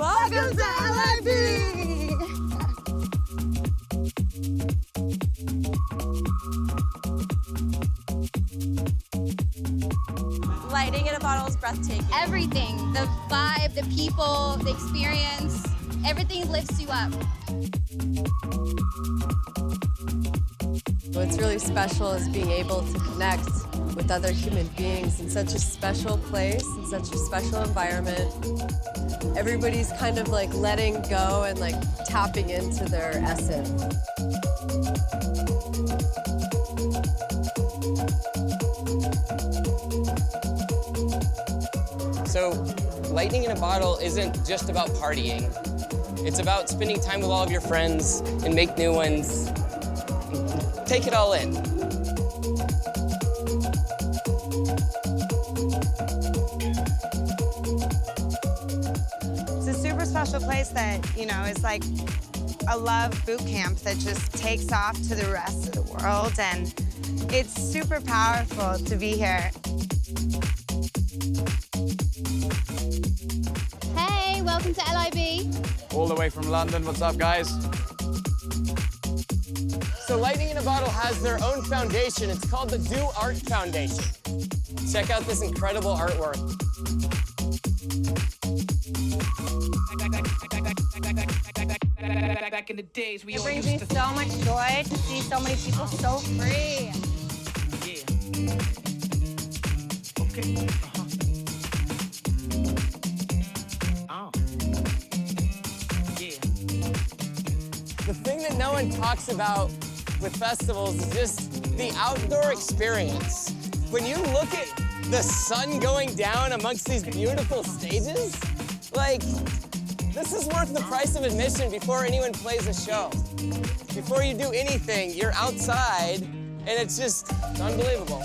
Welcome to LIB! Lighting in a bottle is breathtaking. Everything, the vibe, the people, the experience, everything lifts you up. What's really special is being able to connect with other human beings in such a special place, in such a special environment. Everybody's kind of like letting go and like tapping into their essence. So, lightning in a bottle isn't just about partying. It's about spending time with all of your friends and make new ones. Take it all in. It's a super special place that, you know, is like a love boot camp that just takes off to the rest of the world, and it's super powerful to be here. Hey, welcome to LIB. All the way from London. What's up, guys? So Lightning in a Bottle has their own foundation. It's called the Do Art Foundation. Check out this incredible artwork. Back in the days, we It all brings used me to... so much joy to see so many people so free. Yeah. Okay. Yeah. The thing that no one talks about with festivals is just the outdoor experience. When you look at the sun going down amongst these beautiful stages, like, this is worth the price of admission before anyone plays a show. Before you do anything, you're outside, and it's just unbelievable.